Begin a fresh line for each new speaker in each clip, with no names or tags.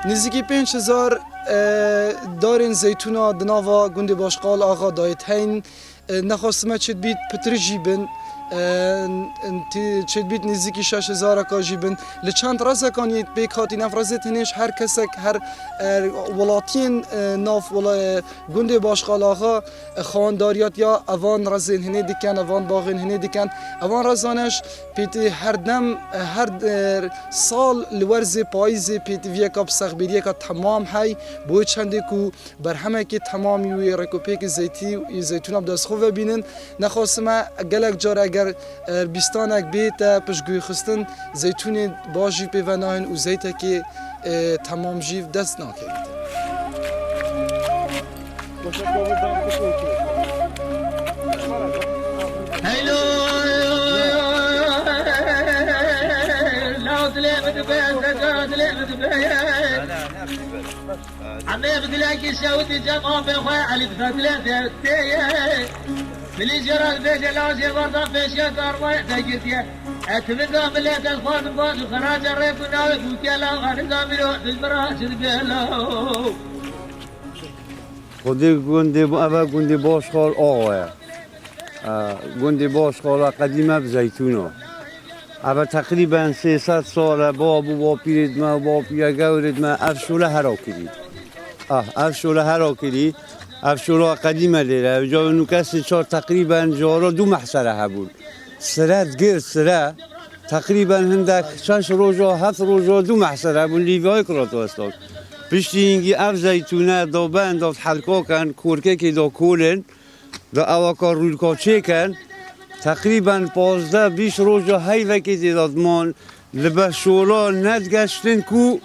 نزدیکی 5000 دارین زیتونا دناوا گوندی باشقال آقا دایت هین نخواستم چید بید پترجی بن چید بید نزدیکی 6000 کاجی بن لچند رازه کنید بیکاتی نفرزت هنش هر کسک هر ولاتین ناف ولا گوندی باشقال آقا خوانداریات یا اوان رازین هنی دیکن اوان باغین هنی دیکن اوان رازانش پیتی هر دم هر سال لورز پاییز پیتی ویا کاب سخبیریه که تمام های بوی چنده کو بر همه که تمامی وی رکوپیک زیتی و زیتون اب دست خوب بینن نخواستم گلک جار اگر بیستانک بیت پشگوی خستن زیتون باجی پیوناهن و زیته که تمام جیو دست ناکرد.
عمي بدلاكي شاوتي جمعة بخوي علي بفتلة تيه ملي جرى البيت لازي برضه فيش يقرب تجتيه اتبقى مليت الخوان باش خراج الريف وناوي وكلا غرقا ملوح في المراجل بيلو
خودی گوندی اول گوندی باشخال آقاه گوندی باشخال قدیمه بزیتونو اول تقریبا 300 ساله با پیرد ما با پیرگورد ما افشوله هراکلی افشوله هراکلی افشوله قدیمه لیره جا نوکست چار تقریبا جارا 2 محصره هبود سره گرد سره تقریبا هندک 6 روزا 7 روزا 2 محصره هبود لیوهای کراتو استاد پشتی اینگی اف زیتونه دا بند دا حلقا کن کورکه که دا کولن دا اواکار رولکا چه کن تقریبا 15-20 روزا هی وکی دادمان لبشولا ندگشتن کو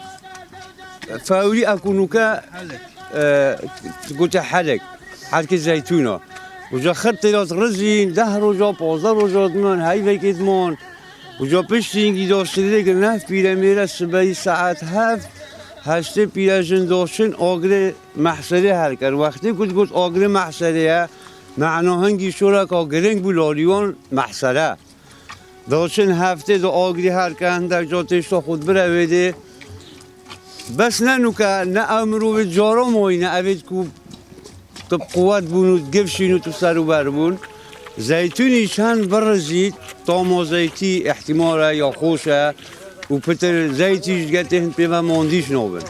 فوری اکنو که گوت حلق زیتونا و جا خط داد رزین 10 روزا 15 روزا دمان هی وکی دمان و جا پشتی اینگی داشته که نف بیره میره سبایی ساعت 7 هشته پیرجن داشتن آگر محصره هر کرد وقتی گفت آگر محصره معنا هنگی شورا که آگرنگ بولاریون محصره داشتن هفته دو آگری هر کرد در جاتش تا خود برویده بس نه که نه امرو به جارا موینه اوید که تو قوت بونود گفشینو تو سر و بر بون زیتونی چند برزید تا ما زیتی احتماله یا خوشه و پتر زیتیش گته هند پیوه ماندیش نابن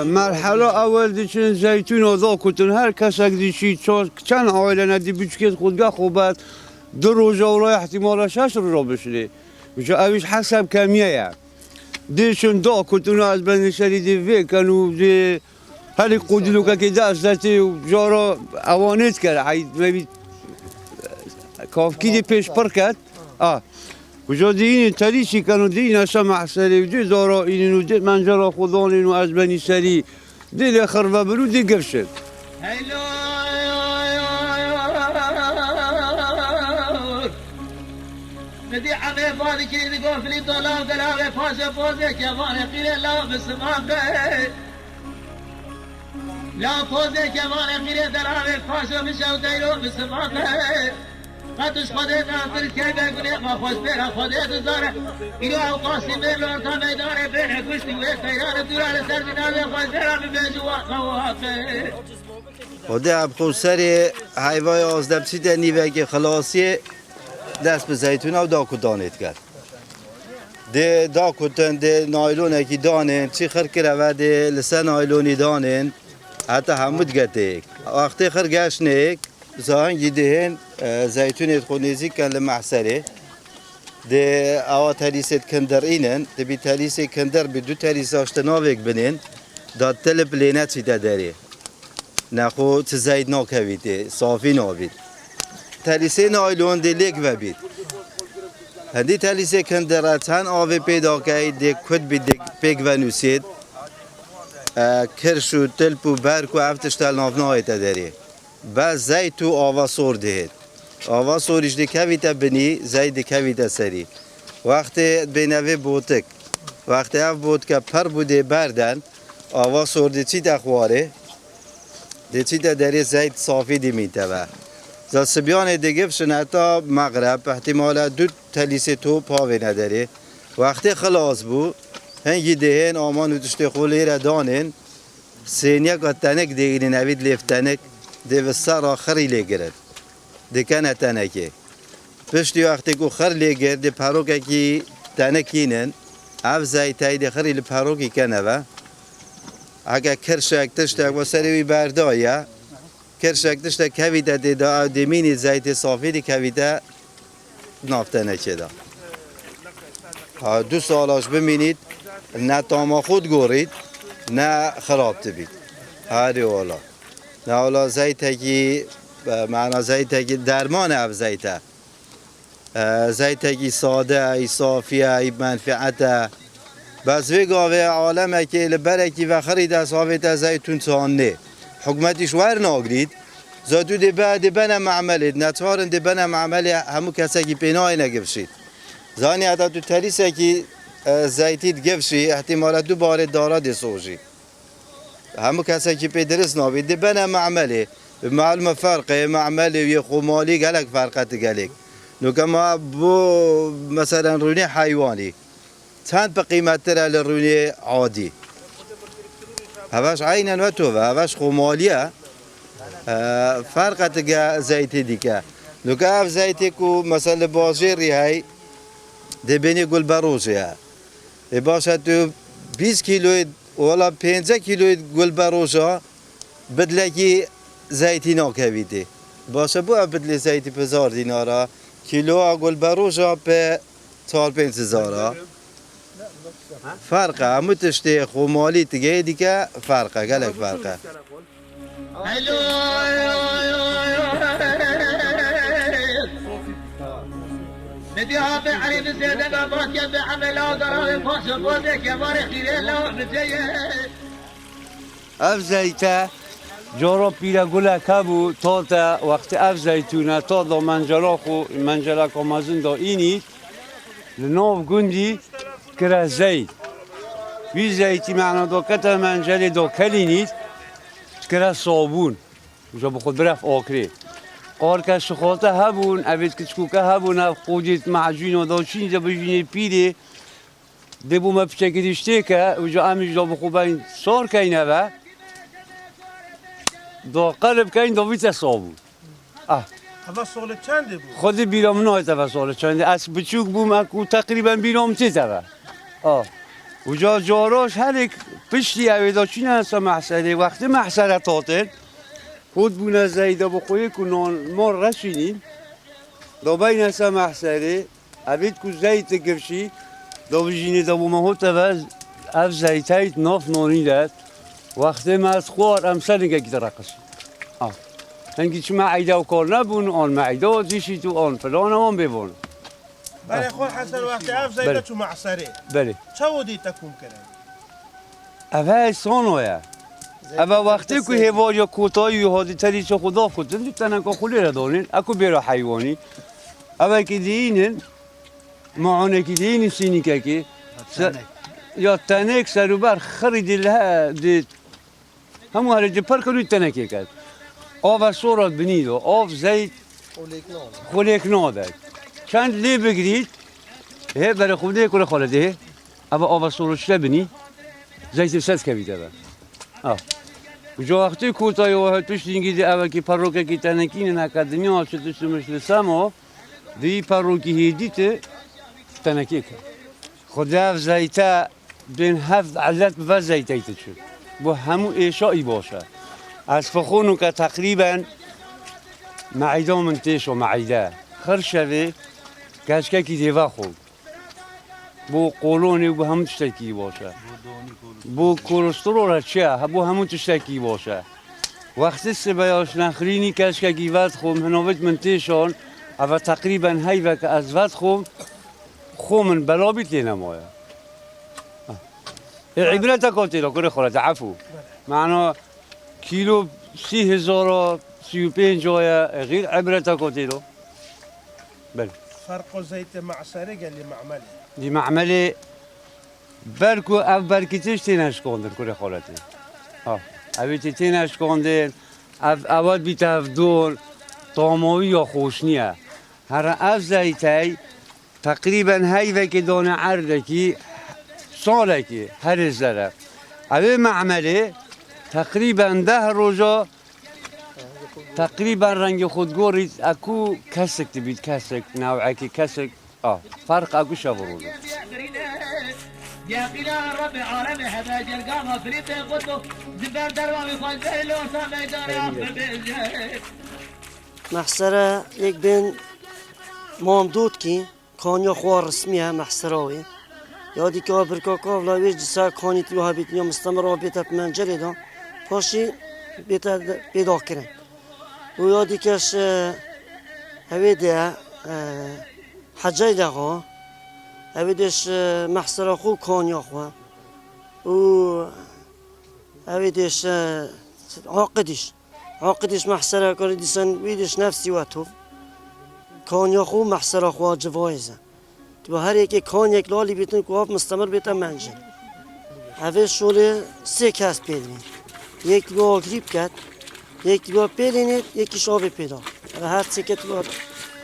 مرحله اول دیشن زیتون آدا کتن هر کسک دیشی چند آیله ندی بچکت خودگاه خوبت 2 روزا ولی احتمال 6 روزا بشنه بچه اویش حسب کمیه یا دیشن دا کتن از بند شریدی وی کنو دی هلی قدلو که دست دستی و جارا اوانت کرد حید کافکی دی پیش پر کرد کجا دین تریسی کنو دین اصلا محصری و دی دارا اینو دی منجرا خودان اینو از بنی سری دی خربه برو دی گفشد
ندي عمي فاضي كذي قول في الضلال قلاوي فوزي كمان قيل لا بسماقه لا فوزي كمان قيل دلاوي فاسو مشاو دايرو بسماقه قدش خدينا في الكيبة قولي ما خوش بيها خديت الزارة إلو أو قاسي ميلو أنت ميداني بيني كوشتي ويخيران دولار سرمنا بيخوش بيها ببيجوا خواقي
خودی ابخور سری حیوای آزدب چیده نیوه که خلاصی دست به زیتون او دا کدانید کرد ده دا کتن ده نایلونه که دانین چی خر کرده و ده لسه نایلونی دانین حتی همود گتیک وقتی خر گشنیک زهانگی دهین زیتونیت خونیزی کن لمحسره ده او تلیست کندر اینن ده بی تلیست کندر بی 2 تلیست آشتناویک بنین دا تلپ لینه چی داری نخو چه زید ناکویده صافی نابید تلیسه نایلون ده لیک و بید هندی تلیسه کندره چند آوی پیدا کهید ده کد بید پیک و نوسید کرش و تلپ و برک و افتش تل نافنایت داری بس زید تو آوا سور دهید آوا سورش ده کویت بنی زید ده کویت سری وقتی بینوی بوتک وقتی اف بود که پر بوده بردن آوا سور ده چی دخواره ده چی داری زید صافی دی میتوه زد سبیان دیگه فشن حتی مغرب احتمالا 2 تلیسه تو پاوی نداره وقتی خلاص بود هنگی دهن آمان و تشت خولی را دانن سینیا که تنک دیگری نوید لیف تنک دیو سر آخری لگرد دکنه تنکه پشتی وقتی که خر لگر دی پروکه کی تنکینن اف زیتای دی خری لپروکی کنه و اگه کرشک تشتک و سروی بردایه کرشک تشتک کویده دی دا دمینی زیت صافی دی کویده نافتنه چه دا 2 سالاش ببینید نه تاما خود گورید نه خراب تبید هری والا نه والا زیتکی معنا زیتکی درمان اف زیته زیتکی ساده ای صافیه ای منفعته بس وی گاوه عالمه که لبرکی و خرید صافیت زیتون سانه حکمتش ور ناگرید زادو دی بنا معملید نتوارن دی بنا معملی همو کسی که پینای نگفشید زانی حتی تو تریسه که زیتیت گفشی احتمالات دو بار دارا دی سوشی همو کسی که پی درست نابید دی بنا معملی معلومه فرقه معملی و خمالی گلک فرقت گلک نو کما بو مثلا رونی حیوانی چند به قیمت تر رونی عادی هواش عینا و تو هواش خمالیه فرقت گه زیتی دیگه نو که اف زیتی کو مثلا بازاری های ده بینی گل بروزه ای باشه تو 20 کیلوی ولا 15 کیلوی گل بروزه بدلکی زیتی ناکویده باشه بو بدلی زیتی په 1000 دیناره کیلو گل بروزه په 4500 فرقه همو تشتی خمالی تگه دیگه فرقه گلک فرقه
بدي هذا علي بزيادة قبرت يد عمل أقرأ فاش بودك يا بارك خير لا بجيه
اف زیته جارا پیره گله کبو تا تا وقت اف زیتونه تا دا منجلا کامازن دا اینی لناف گندی کره زیت وی زیتی معنا دا کتا منجلی دا کلینید کره صابون جا بخود برف آکری قار که شخاطه هبون اوید کچکوکه هبون خودیت معجون و دا چین جا بجینی پیری دبو ما بچکیدشته که و جا امیش دا بخود باین سار که و دا قلب که این دا ویت صابون
هوا سال چنده بود؟
خود بیرام نایت و سال چنده از بچوک بوم اکو تقریبا بیرام چه و جا جاراش هر یک پشتی اویدا چین هست محصره وقتی محصره تاتل خود بونه زیده بخوی کنان ما رشینیم دا بین هست محصره اوید که زیت گرشی دا بجینی دا بومه ها تفز اف زیتایت ناف نانی داد وقتی ما از خوار امسال نگه گیده رقصی هنگی چه معیده و کار نبون آن معیده و زیشی تو آن فلان آن ببون
برای خود حسن وقتی اف زیده تو معصره
بله
چه ودی تکون کرد؟
اوه سانویه اوه وقتی که هیوار یا کوتایی و حادی تری چه خدا کتن دیتنن که خولی را دارین اکو بیرا حیوانی اوه که دیینن معانه که دیینن سینی که یا تنک سروبر خریدی له دید همو هر جه پر کنوی تنکی کرد آب سورات بنید و آب زیت خولیک نادد چند لی بگرید هی برای خوده کنه خالده اما آب سورات شده بنی زیت سد کویده بر جا وقتی کوتای و توش دینگیدی اول که پروکه که تنکین اکادمی ها چه توش مشل سما دی پروکی هیدیت تنکی کرد خدا اف زیته بین هفت علت و زیته شد با همون ایشایی باشه از فخونو که تقریبا معیده منتش و معیده خرشوه کشکه که دیوه خود بو قولونی بو همون تشتکی باشه بو کولسترول چه بو همون تشتکی باشه وقتی سبایاش نخرینی کشکه که ود خود هنوید منتشان اما تقریبا هیوه که از ود خود خومن بلا بیت لینمایه عبرت کاتی را کنه خورد عفو معنا کیلو 30,035 جایه غیر عبرت کاتی را بله
فرق زیت معصره گلی معملی
دی معملی برکو او برکتش تینش کندن کنه خالته اویتی تینش کندن اول بیت اف دور تاماوی یا خوشنیه هر اف زیتی تقریبا هیوه که دانه عرده که سالکی هر زره اوه معمله تقریبا 10 روزا تقریبا رنگ خودگوری اکو کسک تبید کسک نوعکی کسک فرق اکو شبروز
يا قيلا رب العالم هذا جرقام فريت قطو زبر دروامي خالد لو سامي داري
محسره یک بین مامدود کی کانیا خوار رسمیه محسراوی یادی که برکاکا ولایش جسا کانی تو هابیت یا مستمر بیت منجره دا پاشی بیت پیدا کردن و یادی کهش هویده حجای دقا هویدش محسرا خو کانیا خو و هویدش عاقدش محسرا کاری دیسن ویدش نفسی و توف کانیا خو محسرا خو جوایزه تو هر یکی کان یک لالی بیتن که آب مستمر بیتن منجل هفه شوله 3 کس پیلین یک با گریب کرد یک با پیلینید یکیش آب پیدا هر 3 کت بود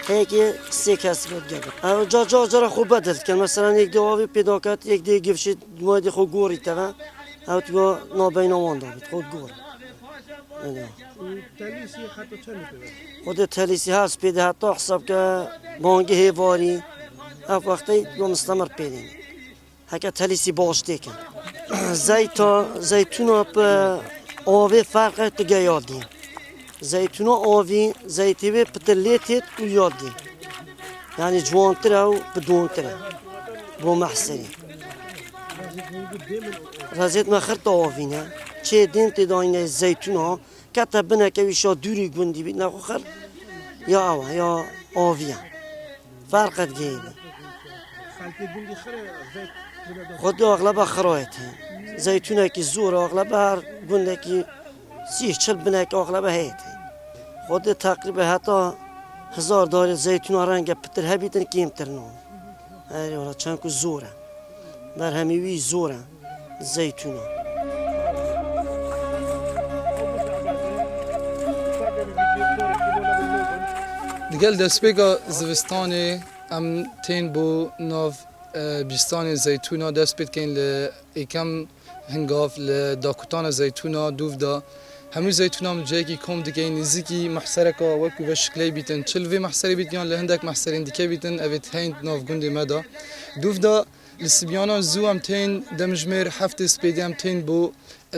یکی 3 کس بود گرد جا را خوب بدل کرد مثلا یک دو آب پیدا کرد یک دیگه گفشید ماید خود گوری تغه او تو نابین آمان دارید خود گور خود تلیسی هست پیده حتی حساب که بانگی هیواری اف وقتی رو مستمر پیدیم هکه تلیسی باشته کن زیتون آوی فرق دیگه یاد دیم زیتون آوی زیتوی پتلیتید و یاد دیم یعنی جوانتره و بدونتره با محسری رازید مخرط آوی نه چه دین تداینه زیتون ها که تبنه که ویشا دوری گوندی بید نخو خر یا اوه یا آوی فرقت گیده خود اغلب خرایت زیتونه که زور اغلب هر گنده که 30-40 بنه که اغلب هیت خود تقریبا حتی 1000 داره زیتونه رنگ پتر هبیتن کیم ترنون هری ولی چند که زوره در همیوی زوره زیتونه
دیگل دستپیگا زوستانی ام تین بو ناف بیستان زیتونا دست پید کن لیکم هنگاف لداکتان زیتونا دوف دا همه زیتونا من جایی که کم دیگه نزدیکی محصره که وقتی به شکلی بیتن چلوی محصره بیتن لهندک محصرین دیگه بیتن اوت هند ناف گنده مدا دوف دا لسبیانا زو ام تین دمجمر هفته سپیدی ام تین بو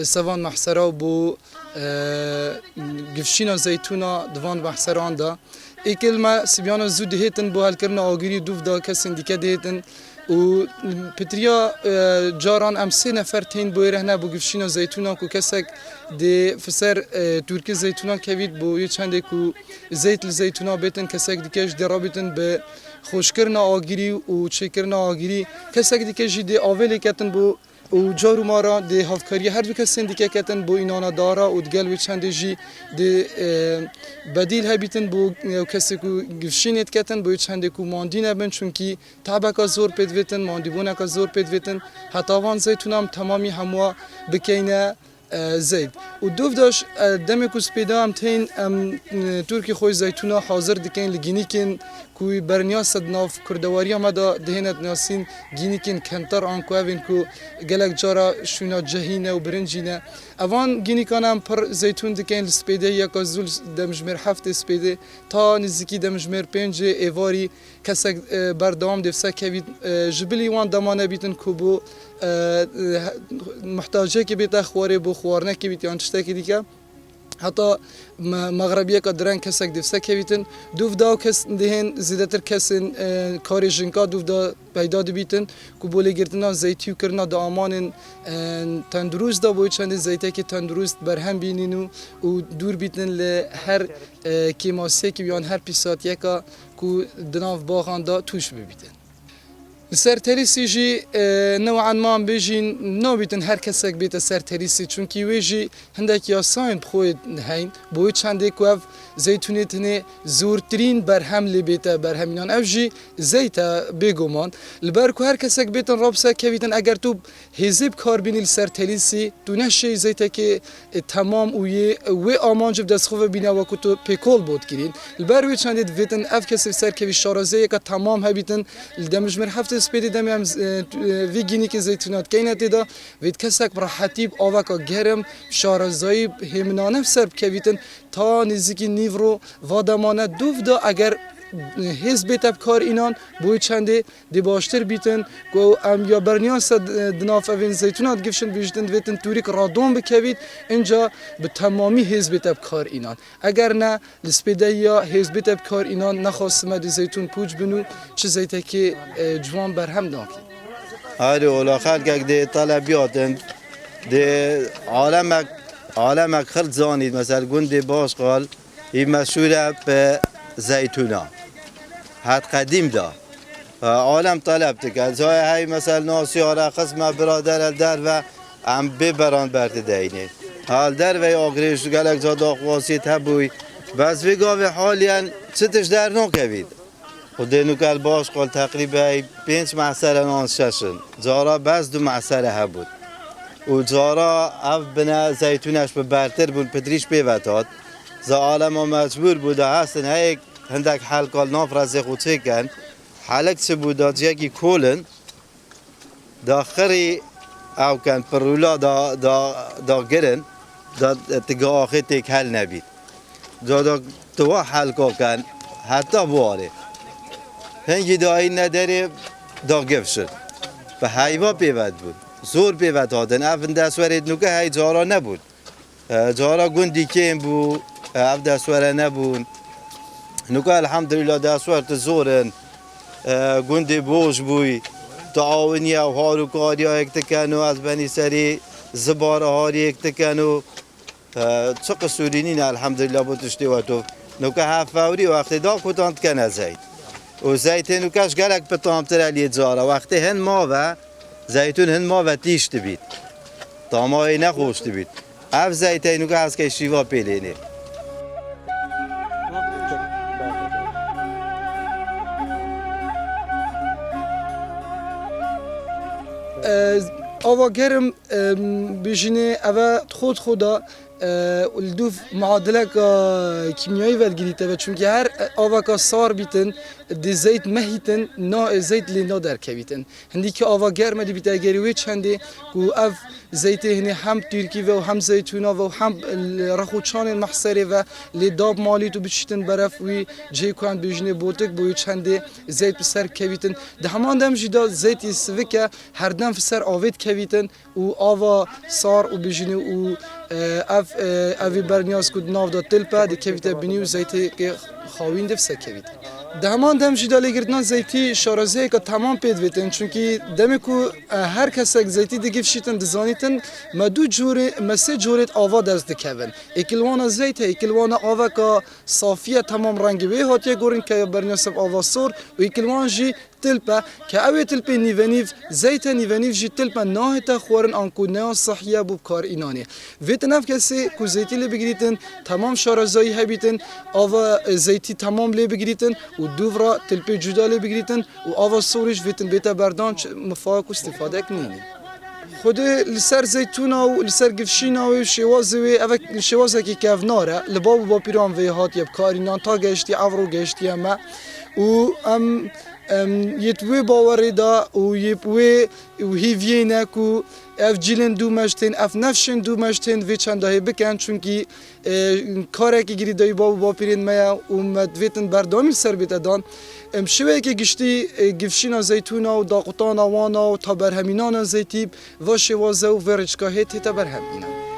سوان محصره و بو گفشینا زیتونا دوان محصران دا ای کلمه سبیانا زو دهیتن بو هل کرنا آگیری دوف دا کسین دیگه دهیتن و پتریا جاران ام 3 نفر تین بو رهنه بو گفشینا زیتونا کو کسک دی فسر ترکی زیتونا کوید بو یه چنده کو زیت زیتونا بیتن کسک دیگهش درابیتن به خوشکرنا آگیری و چکرنا آگیری کسک دیگه جی دی آولی کتن بو و جارو مارا دی هفکاری هر دو کسین دیگه کتن بو اینانا دارا و دگل و چنده جی دی بدیل هبیتن بو کسی کو گفشینت کتن بو چنده کو ماندی نبن چونکی تابکا زور پید ویتن ماندی بونکا زور پید ویتن حتی وان زیتونم تمامی هموا بکینه زید و دوف داش دمی کو سپیدا هم تین ترکی خوی زیتونا حاضر دکن لگینی کن کوی برنیا صد ناف کردواری هم دا دهنت ناسین گینی کن کنتر آن کو اوین کو گلک جارا شونا جهینه و برنجینه اوان گینی کنم پر زیتون دکن سپیده یک زول دمجمر هفت سپیده تا نزدیکی دمجمر 5 ایواری کسک بردام دفسه کوید جبلی وان دمانه بیتن کوبو محتاجه که بیت خواره بو خوارنه که بیت یان تشته که دیگه حتی مغربیه که درن کسک دفسه که بیتن دوف دا کس دهن زیادتر کسین کاری جنکا دوف دا پیدا بیتن که بولی گرتنا زیتیو کرنا دا آمان تندروست دا بوی چند زیته که تندروست برهم بینین و دور بیتن ل هر کیماسیه که بیان هر پیساتیه که دناف باغان دا توش ببیتن سر تریسی جی نوعا ما بيجين نوبيتن هر کسک بیت سر تریسی چونکی ویجی هندک یاساین بخوید هین بوی چنده کوف زیتونیتنی زورترین برهم لی بیت برهمینان اوجی زیتا بگومان لبر کو هر کسک بیتن رابسه کویتن اگر تو حزب کار بینی سر تریسی تو نشه زیتا که تمام و آمانج دست خوب بینه و کو تو پیکول بود کرین لبر وی چنده ویتن اف کسک سر کوی شارازه که تمام هبیتن دمجمر هفته سپیدی دمیم وی گینی که زیتونات کینه تیدا وید کسک براحتی آوا که گرم شارزایی همنانه سر بکویتن تا نزدیکی نیو رو وادمانه دوف دا اگر حزب تب کار اینان بوی چنده دی باشتر بیتن گو ام یا برنیاس دناف اوین زیتونات گفشن بیشتن ویتن توریک رادون بکوید اینجا به تمامی حزب تب کار اینان اگر نه لسپیده یا حزب تب کار اینان نخواستم دی زیتون پوچ بنو چه زیته که جوان برهم داکی
آره اولا خلق دی طلبیاتن دی عالمک خرد زانید مثلا گنده باش قال این مشهوره به زیتونا حد قدیم دا عالم طلب تکن زای های مثلا ناسیاره قسم برادر در و ام ببران برد دینه حال در و آگریش گلک زاد آقواسی تبوی بس ویگاوی حالیان چتش در نکوید خود دینو کل باش قال تقریبا 5 معصره نانششن زارا بس 2 معصره هبود و زارا اف بنا زیتونش به برتر بود پدریش بیوتاد زا عالم مجبور بوده هستن هیک هندک حلقال نافرزه خوچه کن حلق چه بوده جیگی کولن داخری او کن پرولا دا گرن دا تگاه آخی تک حل نبید دا توا حلقا کن حتی بواره هنگی دا این نداره دا گفشن به حیوا پیود بود زور پیود هادن افن دستورید نوکه هی جارا نبود جارا گندی کم بود اف دستوره نبون نوکه الحمدلله دستورت زورن گندی بوش بوی تعاونی و هاروکاری ها اکتکنو از بنی سری زباره هاری اکتکنو چه قصورینین الحمدلله بودشتی و تو نوکه هفوری وقتی دا کتاند کنه زید و زیتون نوکهش گلک پتامتر علی جاره وقتی هن ما و زیتون هن ما و تیشت بید تامایی نخوشت بید اف زیتون نوکه از که شیوا پیلینه
آوا گرم بیشینه اوه خود خدا الدوف معادله کیمیایی ولگیریته و چون که هر آوا که سار بیتن دی زیت مهیتن نا زیت لینا در کویتن هندی که آوا گرم دی بیت اگریوی چنده کو اف زیت هنی هم ترکی و هم زیتونا و هم رخوچان محصره و لیداب مالی تو بچیتن برف وی جی کوان بیشینه بوتک بوی چنده زیت بسر کویتن ده همان دم جدا زیت سوکه هر دم فسر آوید کویتن و آوا سار و بیشینه و اوی برنیاز کود ناو دا تلپا دی کویت بینیو زیتی که خواهین دفسه کویت ده همان دم جدا لگردنا زیتی شارزه که تمام پید ویتن چونکی دمی که هر کسک زیتی دیگه فشیتن دزانیتن ما دو جوره مسه جورت آوا دست دکون اکلوان زیت اکلوان آوا که صافیه تمام رنگی وی هاتیه گورن که برنیاز آوا سور و اکلوان جی تلپا که اوی تلپی نیونیف زیت نیونیف جی تلپا ناه تا خورن آنکو نه صحیح بو کار اینانی ویت نف کسی کو زیتی لی بگیریتن تمام شارزایی هبیتن آوا زیتی تمام لی بگیریتن و دوورا تلپی جدا لی بگیریتن و آوا سورش ویتن بیتا بردان مفاق استفاده کنینی خود لسر زیتونا و لسر گفشینا و شوازه و اوه شوازه که کفناره لباب با پیران وی هات یب کارینان تا گشتی عورو گشتی اما و یتوی باوری دا و یپوی و هیوینه کو اف جیلن دو مشتین اف نفشن دو مشتین وی چنده بکن چونکی کاره که گیری دایی با پیرین میا و مدویتن بردامی سر بیت دان شوی که گشتی گفشینا زیتونا و داقطانا وانا و تا برهمینانا زیتیب و شوازه و ورچکاهی تا برهمینان